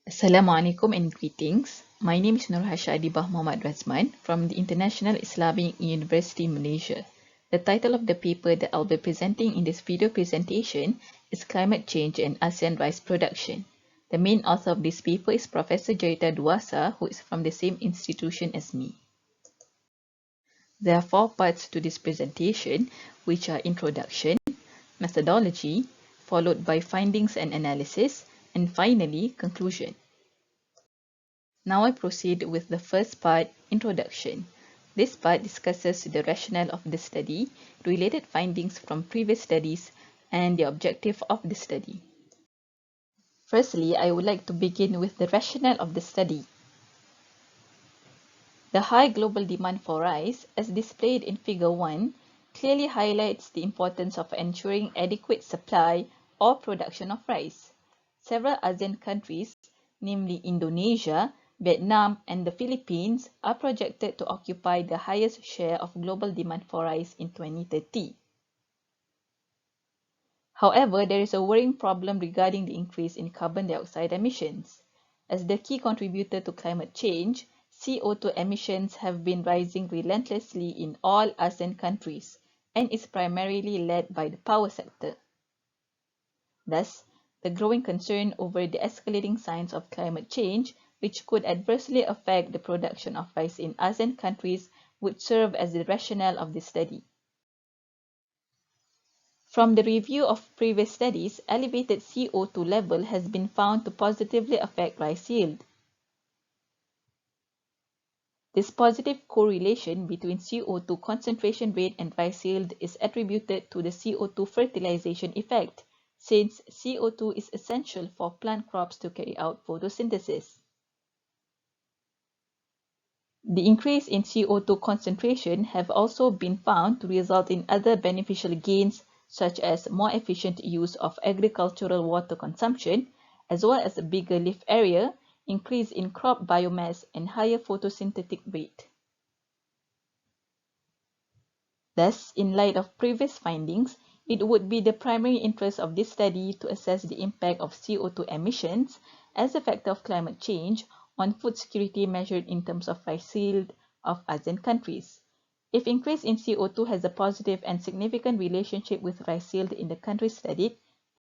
Assalamualaikum and greetings. My name is Nurhasya Adibah Mohd Radzman from the International Islamic University, Malaysia. The title of the paper that I'll be presenting in this video presentation is Climate Change and ASEAN Rice Production. The main author of this paper is Professor Jarita Duasa, who is from the same institution as me. There are 4 parts to this presentation, which are introduction, methodology, followed by findings and analysis, and finally, conclusion. Now I proceed with the first part, introduction. This part discusses the rationale of the study, related findings from previous studies, and the objective of the study. Firstly, I would like to begin with the rationale of the study. The high global demand for rice, as displayed in Figure 1, clearly highlights the importance of ensuring adequate supply or production of rice. Several ASEAN countries, namely Indonesia, Vietnam, and the Philippines, are projected to occupy the highest share of global demand for rice in 2030. However, there is a worrying problem regarding the increase in carbon dioxide emissions. As the key contributor to climate change, CO2 emissions have been rising relentlessly in all ASEAN countries and is primarily led by the power sector. Thus, the growing concern over the escalating signs of climate change, which could adversely affect the production of rice in ASEAN countries, would serve as the rationale of this study. From the review of previous studies, elevated CO2 level has been found to positively affect rice yield. This positive correlation between CO2 concentration rate and rice yield is attributed to the CO2 fertilization effect, since CO2 is essential for plant crops to carry out photosynthesis. The increase in CO2 concentration have also been found to result in other beneficial gains, such as more efficient use of agricultural water consumption, as well as a bigger leaf area, increase in crop biomass, and higher photosynthetic rate. Thus, in light of previous findings, it would be the primary interest of this study to assess the impact of CO2 emissions as a factor of climate change on food security measured in terms of rice yield of ASEAN countries. If increase in CO2 has a positive and significant relationship with rice yield in the countries studied,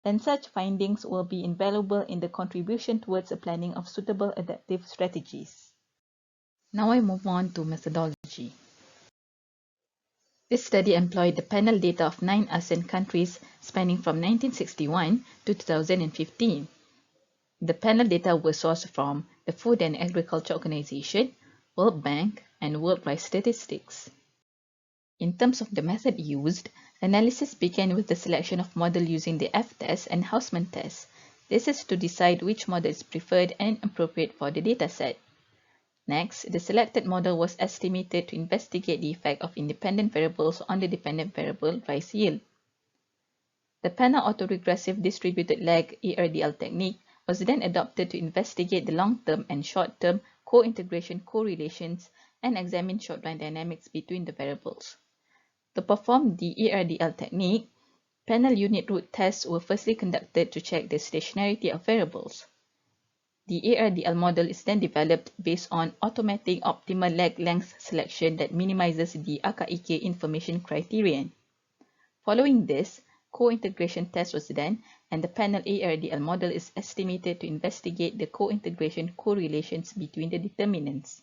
then such findings will be invaluable in the contribution towards the planning of suitable adaptive strategies. Now I move on to methodology. This study employed the panel data of 9 ASEAN countries spanning from 1961 to 2015. The panel data were sourced from the Food and Agriculture Organization, World Bank, and World Rice Statistics. In terms of the method used, analysis began with the selection of model using the F-test and Hausman test. This is to decide which model is preferred and appropriate for the dataset. Next, the selected model was estimated to investigate the effect of independent variables on the dependent variable rice yield. The panel autoregressive distributed lag ARDL technique was then adopted to investigate the long-term and short-term co-integration correlations and examine short-run dynamics between the variables. To perform the ARDL technique, panel unit root tests were firstly conducted to check the stationarity of variables. The ARDL model is then developed based on automatic optimal lag length selection that minimizes the AKIK information criterion. Following this, co-integration test was done, and the panel ARDL model is estimated to investigate the co-integration correlations between the determinants.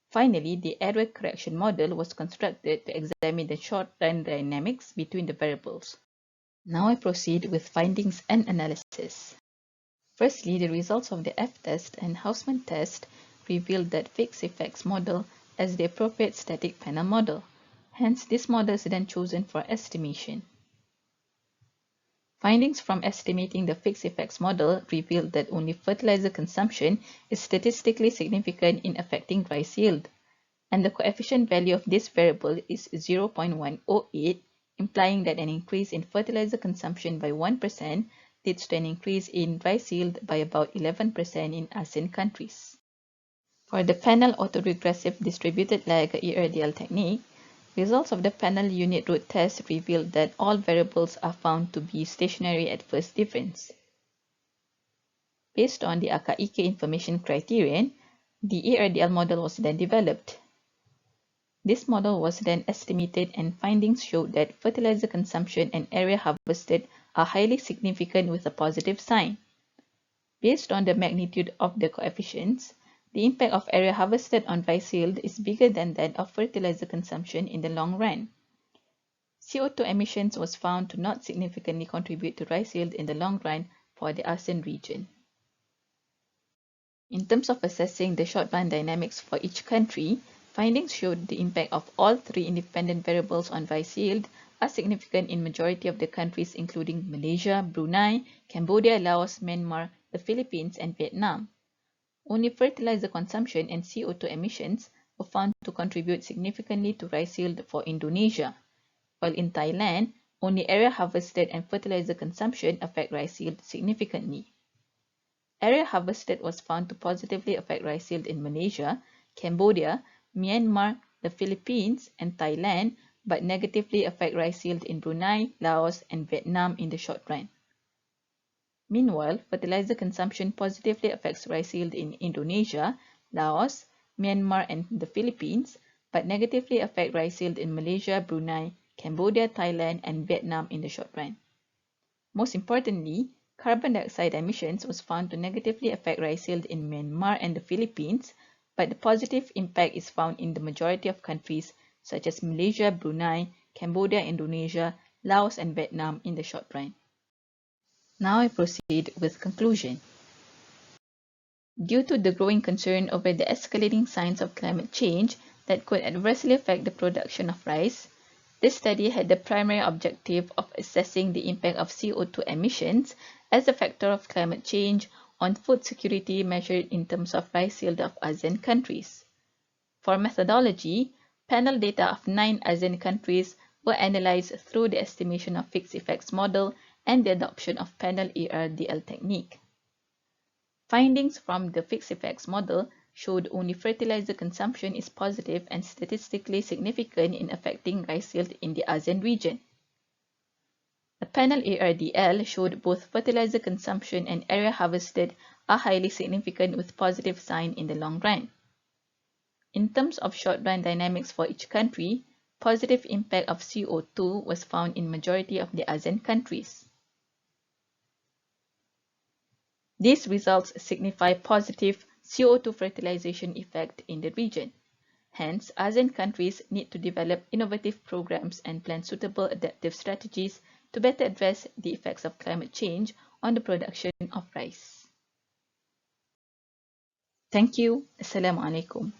Finally, the error correction model was constructed to examine the short-run dynamics between the variables. Now I proceed with findings and analysis. Firstly, the results of the F-test and Hausman test revealed that fixed effects model as the appropriate static panel model. Hence, this model is then chosen for estimation. Findings from estimating the fixed effects model revealed that only fertilizer consumption is statistically significant in affecting rice yield, and the coefficient value of this variable is 0.108, implying that an increase in fertilizer consumption by 1% leads to an increase in rice yield by about 11% in ASEAN countries. For the panel autoregressive distributed lag ARDL technique, results of the panel unit root test revealed that all variables are found to be stationary at first difference. Based on the ACHEFA information criterion, the ARDL model was then developed. This model was then estimated and findings showed that fertilizer consumption and area harvested are highly significant with a positive sign. Based on the magnitude of the coefficients, the impact of area harvested on rice yield is bigger than that of fertilizer consumption in the long run. CO2 emissions was found to not significantly contribute to rice yield in the long run for the ASEAN region. In terms of assessing the short-run dynamics for each country, findings showed the impact of all three independent variables on rice yield are significant in majority of the countries including Malaysia, Brunei, Cambodia, Laos, Myanmar, the Philippines, and Vietnam. Only fertilizer consumption and CO2 emissions were found to contribute significantly to rice yield for Indonesia, while in Thailand, only area harvested and fertilizer consumption affect rice yield significantly. Area harvested was found to positively affect rice yield in Malaysia, Cambodia, Myanmar, the Philippines, and Thailand, but negatively affect rice yield in Brunei, Laos, and Vietnam in the short run. Meanwhile, fertilizer consumption positively affects rice yield in Indonesia, Laos, Myanmar, and the Philippines, but negatively affect rice yield in Malaysia, Brunei, Cambodia, Thailand, and Vietnam in the short run. Most importantly, carbon dioxide emissions was found to negatively affect rice yield in Myanmar and the Philippines, but the positive impact is found in the majority of countries such as Malaysia, Brunei, Cambodia, Indonesia, Laos, and Vietnam in the short run. Now I proceed with conclusion. Due to the growing concern over the escalating signs of climate change that could adversely affect the production of rice, this study had the primary objective of assessing the impact of CO2 emissions as a factor of climate change on food security measured in terms of rice yield of ASEAN countries. For methodology, panel data of 9 ASEAN countries were analyzed through the estimation of fixed effects model and the adoption of panel ARDL technique. Findings from the fixed effects model showed only fertilizer consumption is positive and statistically significant in affecting rice yield in the ASEAN region. The panel ARDL showed both fertilizer consumption and area harvested are highly significant with positive sign in the long run. In terms of short-run dynamics for each country, positive impact of CO2 was found in majority of the ASEAN countries. These results signify positive CO2 fertilization effect in the region. Hence, ASEAN countries need to develop innovative programs and plan suitable adaptive strategies to better address the effects of climate change on the production of rice. Thank you. Assalamualaikum.